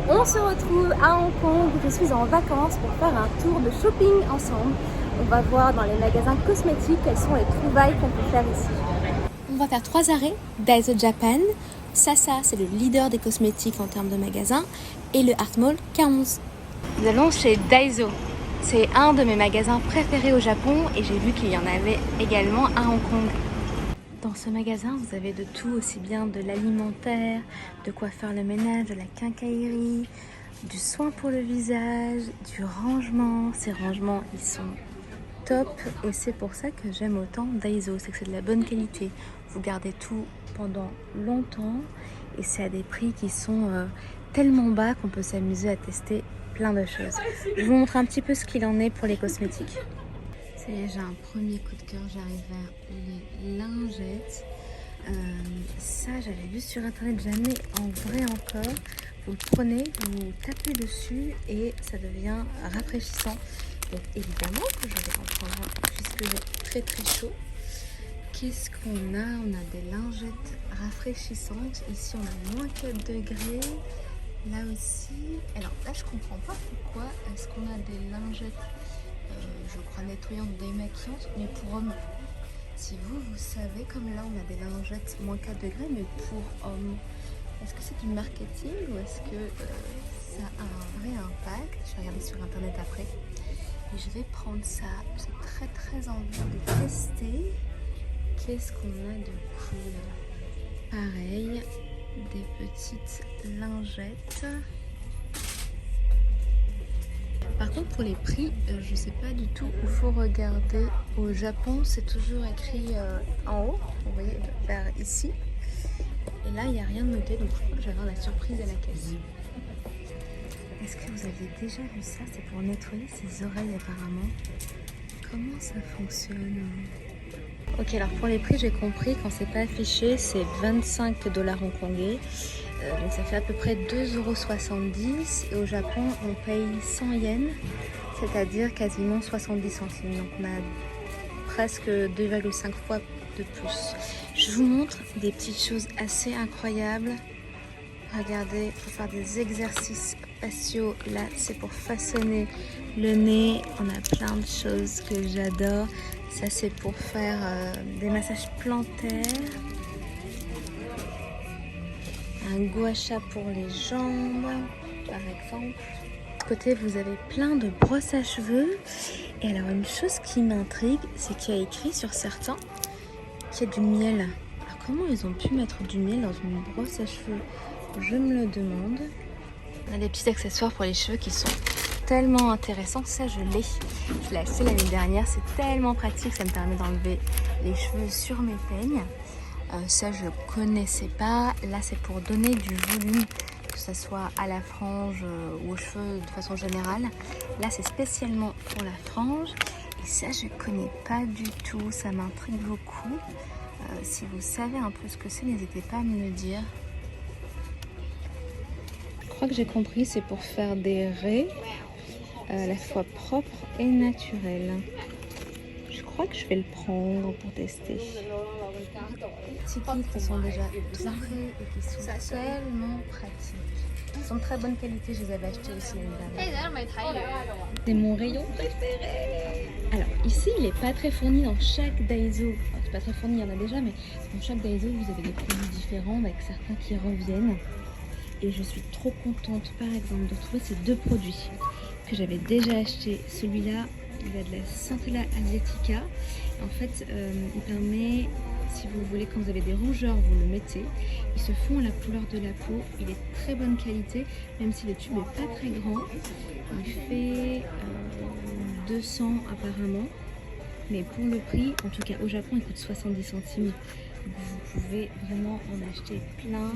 On se retrouve à Hong Kong où je suis en vacances pour faire un tour de shopping ensemble. On va voir dans les magasins cosmétiques quelles sont les trouvailles qu'on peut faire ici. On va faire 3 arrêts. Daiso Japan, Sasa c'est le leader des cosmétiques en termes de magasins et le Art Mall K11. Nous allons chez Daiso. C'est un de mes magasins préférés au Japon et j'ai vu qu'il y en avait également à Hong Kong. Dans ce magasin, vous avez de tout, aussi bien de l'alimentaire, de quoi faire le ménage, de la quincaillerie, du soin pour le visage, du rangement. Ces rangements, ils sont top et c'est pour ça que j'aime autant Daiso, c'est que c'est de la bonne qualité. Vous gardez tout pendant longtemps et c'est à des prix qui sont tellement bas qu'on peut s'amuser à tester plein de choses. Je vous montre un petit peu ce qu'il en est pour les cosmétiques. J'ai un premier coup de cœur, j'arrive vers les lingettes. Ça, j'avais vu sur internet, jamais en vrai encore. Vous le prenez, vous tapez dessus et ça devient rafraîchissant. Donc évidemment que je vais en prendre un puisque j'ai très chaud. Qu'est-ce qu'on a? On a des lingettes rafraîchissantes. Ici, on a moins 4 degrés. Là aussi. Alors là, je comprends pas pourquoi est-ce qu'on a des lingettes je crois nettoyantes, démaquillantes, mais pour hommes. Si vous savez, comme là on a des lingettes moins 4 degrés, mais pour hommes, est-ce que c'est du marketing ou est-ce que ça a un vrai impact? Je vais regarder sur internet après. Et je vais prendre ça. J'ai très envie de tester. Qu'est-ce qu'on a de cool? Pareil, des petites lingettes. Par contre, pour les prix, je ne sais pas du tout où il faut regarder. Au Japon, c'est toujours écrit en haut, vous voyez, vers ici. Et là, il n'y a rien de noté, donc je crois que je vais avoir la surprise à la caisse. Est-ce que vous aviez déjà vu ça? C'est pour nettoyer ses oreilles apparemment. Comment ça fonctionne? Ok, alors pour les prix, j'ai compris, quand c'est pas affiché, c'est 25 $ hongkongais. Donc ça fait à peu près 2,70 € et au Japon on paye 100 yens, c'est-à-dire quasiment 70 centimes. Donc on a presque 2,5 fois de plus. Je vous montre des petites choses assez incroyables. Regardez, pour faire des exercices faciaux, là c'est pour façonner le nez. On a plein de choses que j'adore. Ça c'est pour faire des massages plantaires. Un gua sha pour les jambes, par exemple. De côté, vous avez plein de brosses à cheveux. Et alors, une chose qui m'intrigue, c'est qu'il y a écrit sur certains qu'il y a du miel. Alors, comment ils ont pu mettre du miel dans une brosse à cheveux? Je me le demande. On a des petits accessoires pour les cheveux qui sont tellement intéressants. Ça, je l'ai. Je l'ai acheté l'année dernière. C'est tellement pratique. Ça me permet d'enlever les cheveux sur mes peignes. Ça je connaissais pas. Là c'est pour donner du volume, que ce soit à la frange ou aux cheveux de façon générale. Là c'est spécialement pour la frange et ça je connais pas du tout, ça m'intrigue beaucoup. Si vous savez un peu ce que c'est, n'hésitez pas à me le dire. Je crois que j'ai compris, c'est pour faire des raies à la fois propres et naturelles. Je crois que je vais le prendre pour tester. Petits kits qui sont déjà tout faits et qui sont tellement pratiques. Ils sont de très bonne qualité, je les avais achetés aussi l'année dernière. C'est mon rayon préféré. Alors ici, il n'est pas très fourni dans chaque Daiso. Enfin, c'est pas très fourni, il y en a déjà, mais dans chaque Daiso, vous avez des produits différents avec certains qui reviennent. Et je suis trop contente, par exemple, de trouver ces deux produits que j'avais déjà achetés. Celui-là, il a de la Centella asiatica. En fait, il permet, si vous voulez, quand vous avez des rougeurs, vous le mettez. Il se fond à la couleur de la peau. Il est de très bonne qualité, même si le tube n'est pas très grand. Il fait 200 apparemment. Mais pour le prix, en tout cas au Japon, il coûte 70 centimes. Vous pouvez vraiment en acheter plein.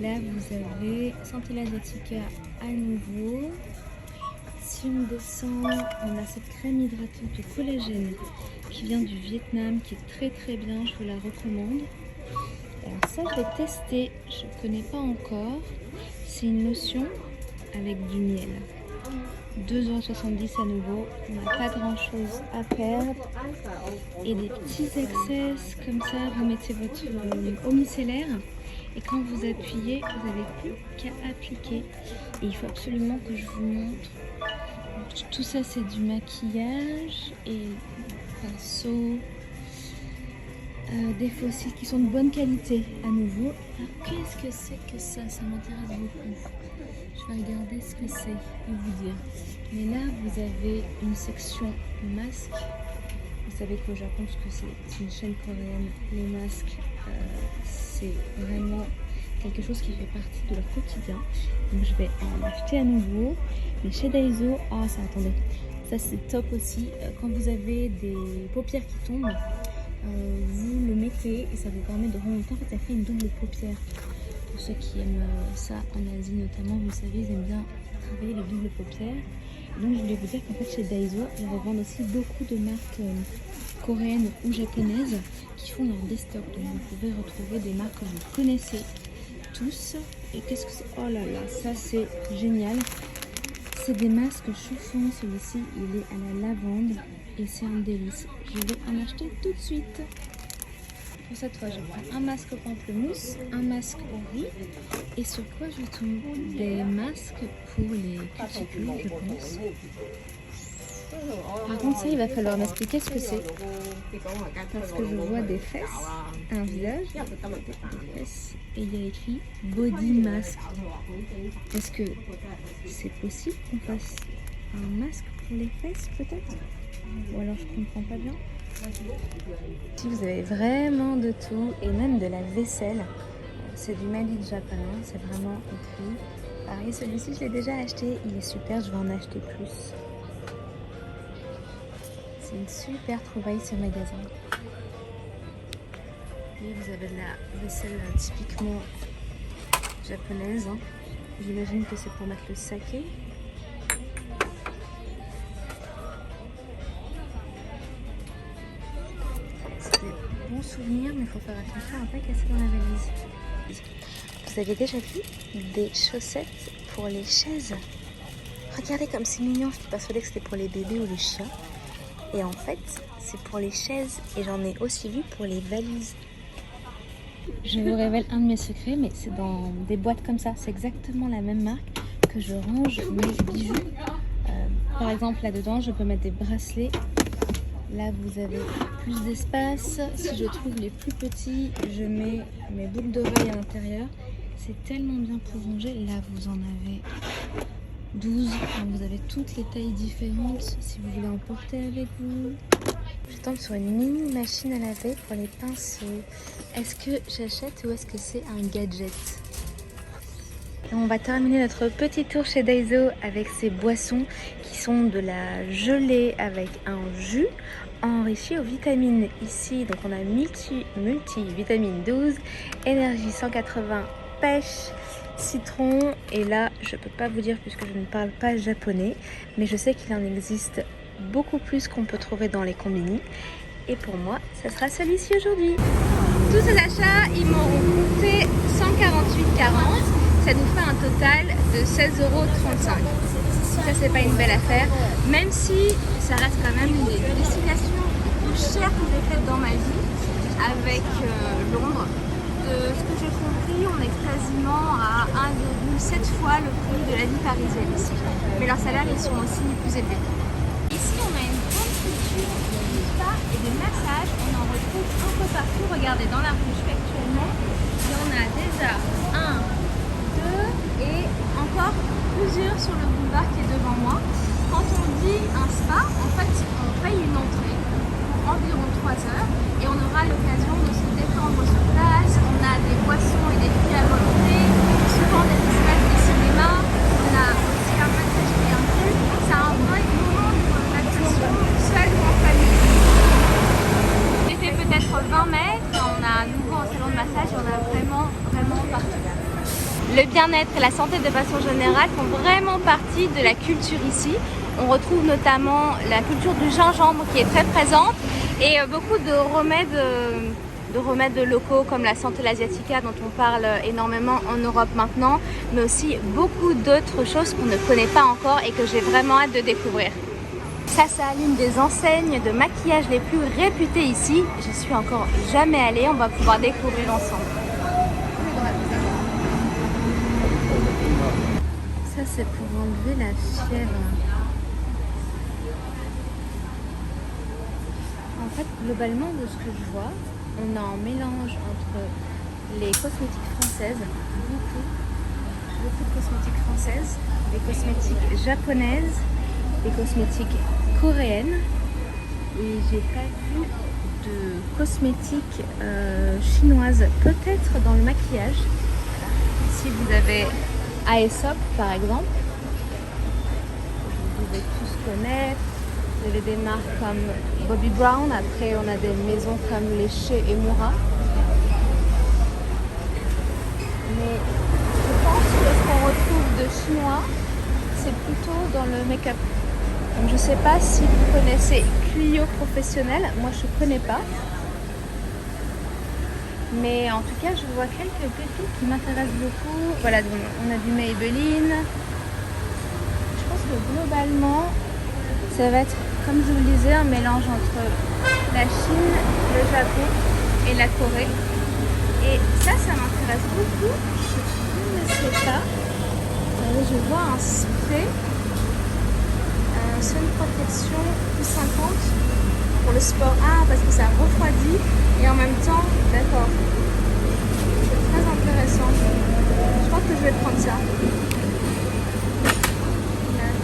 Là, vous avez Centella asiatica à nouveau. Si on descend, on a cette crème hydratante au collagène qui vient du Vietnam, qui est très bien, je vous la recommande. Alors ça, je vais tester, je ne connais pas encore. C'est une lotion avec du miel. 2,70 € à nouveau, on n'a pas grand chose à perdre. Et des petits excès comme ça, vous mettez votre eau micellaire Et quand vous appuyez, vous n'avez plus qu'à appliquer. Et il faut absolument que je vous montre. Tout ça, c'est du maquillage et pinceau, des fossiles qui sont de bonne qualité à nouveau. Alors, qu'est-ce que c'est que ça? Ça m'intéresse beaucoup. Je vais regarder ce que c'est et vous dire. Mais là, vous avez une section masque. Vous savez qu'au Japon, parce que c'est une chaîne coréenne, les masques, c'est vraiment quelque chose qui fait partie de leur quotidien. Donc je vais en acheter à nouveau. Mais chez Daiso, ah ça, attendez, ça c'est top aussi. Quand vous avez des paupières qui tombent, vous le mettez et ça vous permet de remonter. En fait, ça fait une double paupière. Pour ceux qui aiment ça en Asie notamment, vous savez, ils aiment bien travailler les doubles paupières. Donc je voulais vous dire qu'en fait chez Daiso, ils revendent aussi beaucoup de marques coréennes ou japonaises qui font leur déstock. Donc vous pouvez retrouver des marques que vous connaissez tous. Et qu'est-ce que c'est? Oh là là, ça c'est génial. C'est des masques chauffants. Celui-ci, il est à la lavande et c'est un délice. Je vais en acheter tout de suite. Pour cette fois, je prends un masque au pamplemousse, un masque au riz. Et sur quoi je tombe? Des masques pour les cuticules, je pense. Par contre, ça, il va falloir m'expliquer ce que c'est. Parce que je vois des fesses, un visage, des fesses, et il y a écrit Body Mask. Est-ce que c'est possible qu'on fasse un masque pour les fesses, peut-être? Ou alors je comprends pas bien. Si vous avez vraiment de tout, et même de la vaisselle, c'est du Made in Japan, c'est vraiment écrit. Pareil, celui-ci, je l'ai déjà acheté, il est super, je vais en acheter plus. C'est une super trouvaille ce magasin. Et vous avez de la vaisselle typiquement japonaise. J'imagine que c'est pour mettre le saké. C'est des bons souvenirs, mais il faut faire attention à ne pas casser dans la valise. Vous avez déjà vu des chaussettes pour les chaises? Regardez comme c'est mignon, je suis persuadée que c'était pour les bébés ou les chiens. Et en fait, c'est pour les chaises et j'en ai aussi vu pour les valises. Je vous révèle un de mes secrets, mais c'est dans des boîtes comme ça. C'est exactement la même marque que je range mes bijoux. Par exemple, là-dedans, je peux mettre des bracelets. Là, vous avez plus d'espace. Si je trouve les plus petits, je mets mes boucles d'oreilles à l'intérieur. C'est tellement bien pour ranger. Là, vous en avez 12, vous avez toutes les tailles différentes si vous voulez emporter avec vous. Je tombe sur une mini machine à laver pour les pinceaux. Est-ce que j'achète ou est-ce que c'est un gadget? Et on va terminer notre petit tour chez Daiso avec ces boissons qui sont de la gelée avec un jus enrichi aux vitamines. Ici, donc on a multi vitamine 12, énergie 180, pêche, citron, et là je peux pas vous dire puisque je ne parle pas japonais, mais je sais qu'il en existe beaucoup plus qu'on peut trouver dans les combini, et pour moi ça sera celui-ci aujourd'hui. Tous ces achats ils m'ont coûté 148,40, ça nous fait un total de 16,35 €. Ça c'est pas une belle affaire, même si ça reste quand même une des destinations les plus chères que j'ai faites dans ma vie avec Londres. De ce que j'ai compris, on est quasiment à 1,7 fois le prix de la vie parisienne ici. Mais leurs salaires, ils sont aussi plus élevés. Ici, on a une grande culture de spa et de massage. On en retrouve un peu partout. Regardez, dans la rue où je suis actuellement, il y en a déjà 1, 2 et encore plusieurs sur le boulevard qui est devant moi. Quand on dit un spa, en fait, on paye une entrée pour environ 3 heures et on aura l'occasion de se détendre sur place. On a des boissons et des fruits à volonté, souvent des espaces de cinéma. On a aussi un massage qui est inclus. C'est un vrai moment de relaxation, seul ou en famille. J'ai fait peut-être 20 mètres. On a à nouveau un salon de massage et on a vraiment partout. Le bien-être et la santé de façon générale font vraiment partie de la culture ici. On retrouve notamment la culture du gingembre qui est très présente et beaucoup de remèdes locaux comme la Centella asiatica dont on parle énormément en Europe maintenant, mais aussi beaucoup d'autres choses qu'on ne connaît pas encore et que j'ai vraiment hâte de découvrir. Ça c'est l'une des enseignes de maquillage les plus réputées ici. Je suis encore jamais allée, on va pouvoir découvrir ensemble. c'est pour enlever la fièvre. En fait, globalement, de ce que je vois, on a un mélange entre les cosmétiques françaises, beaucoup de cosmétiques françaises, des cosmétiques japonaises, des cosmétiques coréennes, et j'ai pas vu de cosmétiques chinoises, peut-être dans le maquillage. Ici vous avez Aesop par exemple, vous devez tous connaître. Vous avez des marques comme Bobbi Brown, après on a des maisons comme les Shea et Mura. Mais je pense que ce qu'on retrouve de chinois, c'est plutôt dans le make-up. Donc je ne sais pas si vous connaissez Clio Professionnel, moi je ne connais pas. Mais en tout cas, je vois quelques pépites qui m'intéressent beaucoup. Voilà, donc on a du Maybelline. Je pense que globalement, ça va être, comme je vous le disais, un mélange entre la Chine, le Japon et la Corée. Et ça m'intéresse beaucoup. Je ne sais pas. Regardez, je vois un spray, sun protection plus 50 pour le sport. Ah, parce que ça refroidit et en même temps, d'accord. C'est très intéressant. Je pense que je vais prendre ça.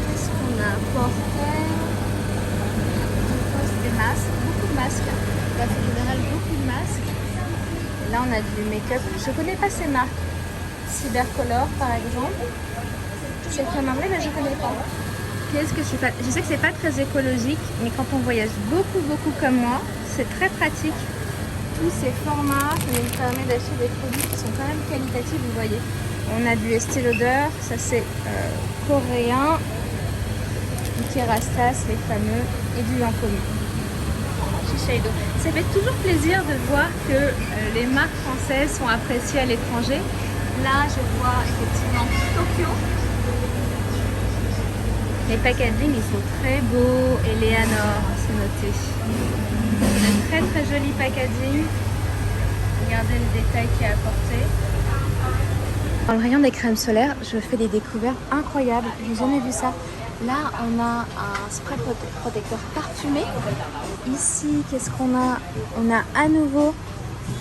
Qu'est-ce qu'on a apporté? Des masques, beaucoup de masques. En général, beaucoup de masques. Et là, on a du make-up. Je connais pas ces marques. Cybercolor, par exemple. C'est très marrant, mais je connais pas. Qu'est-ce que je fais? Je sais que c'est pas très écologique, mais quand on voyage beaucoup comme moi, c'est très pratique. Tous ces formats, ça nous permet d'acheter des produits qui sont quand même qualitatifs, vous voyez. On a du Estée Lauder, ça c'est coréen, du Kerastase, les fameux, et du Lancôme. Shiseido. Ça fait toujours plaisir de voir que les marques françaises sont appréciées à l'étranger. Là, je vois effectivement Tokyo. Les packaging, ils sont très beaux. Eleanor, c'est noté. Un très joli packaging. Regardez le détail qui est apporté. Dans le rayon des crèmes solaires, je fais des découvertes incroyables. J'ai jamais vu ça. Là, on a un spray protecteur parfumé. Ici, qu'est-ce qu'on a? On a à nouveau,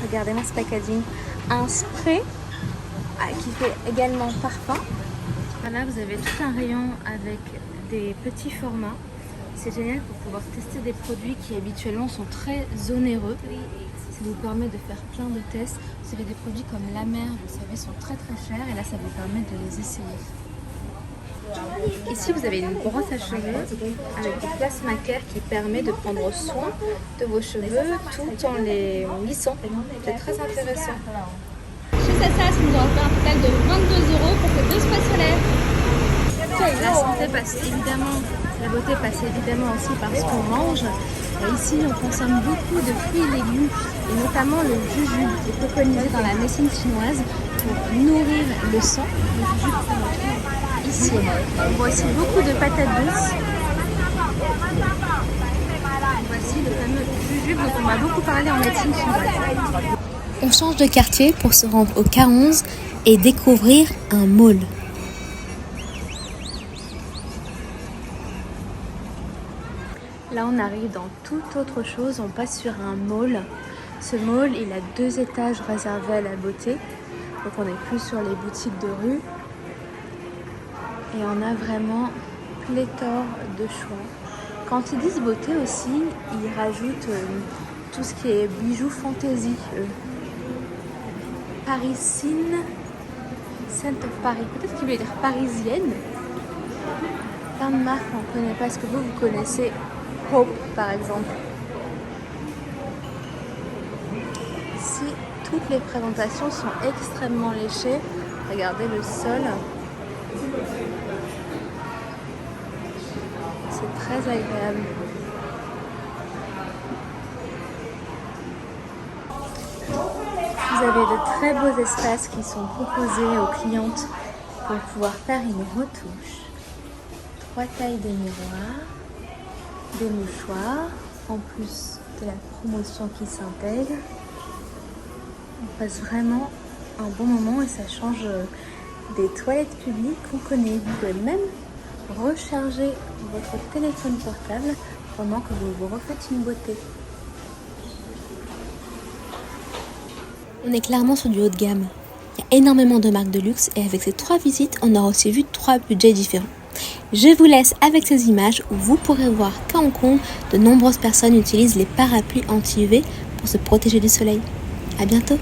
regardez-moi ce packaging, un spray qui fait également parfum. Là, vous avez tout un rayon avec des petits formats. C'est génial pour pouvoir tester des produits qui habituellement sont très onéreux. Ça vous permet de faire plein de tests. Vous avez des produits comme la mer, vous savez, sont très chers et là, ça vous permet de les essayer. Ici, vous avez une brosse à cheveux avec du plasma care qui permet de prendre soin de vos cheveux tout en les lissant. C'est très intéressant. Chez Sassas, nous aurons fait un total de 22 € pour ces 2 sprays solaires. La santé passe évidemment, la beauté passe évidemment aussi par ce qu'on mange. Et ici, on consomme beaucoup de fruits et légumes, et notamment le jujube, qui est préconisé dans la médecine chinoise pour nourrir le sang. Le jujube qu'on retrouve ici. On voit aussi beaucoup de patates douces. Voici le fameux jujube dont on va beaucoup parler en médecine chinoise. On change de quartier pour se rendre au K11 et découvrir un mall. Là, on arrive dans toute autre chose. On passe sur un mall. Ce mall, il a 2 étages réservés à la beauté. Donc, on n'est plus sur les boutiques de rue. Et on a vraiment pléthore de choix. Quand ils disent beauté aussi, ils rajoutent tout ce qui est bijoux fantaisie. Parisine, Scent of Paris. Peut-être qu'il veut dire parisienne. Plein de marques qu'on ne connaît pas. Est-ce que vous connaissez Hope par exemple? Ici, toutes les présentations sont extrêmement léchées. Regardez le sol. C'est très agréable. Vous avez de très beaux espaces qui sont proposés aux clientes pour pouvoir faire une retouche. 3 tailles de miroirs, des mouchoirs, en plus de la promotion qui s'intègre. On passe vraiment un bon moment et ça change des toilettes publiques qu'on connaît. Vous pouvez même recharger votre téléphone portable pendant que vous vous refaites une beauté. On est clairement sur du haut de gamme. Il y a énormément de marques de luxe et avec ces 3 visites, on aura aussi vu 3 budgets différents. Je vous laisse avec ces images où vous pourrez voir qu'à Hong Kong, de nombreuses personnes utilisent les parapluies anti-UV pour se protéger du soleil. À bientôt!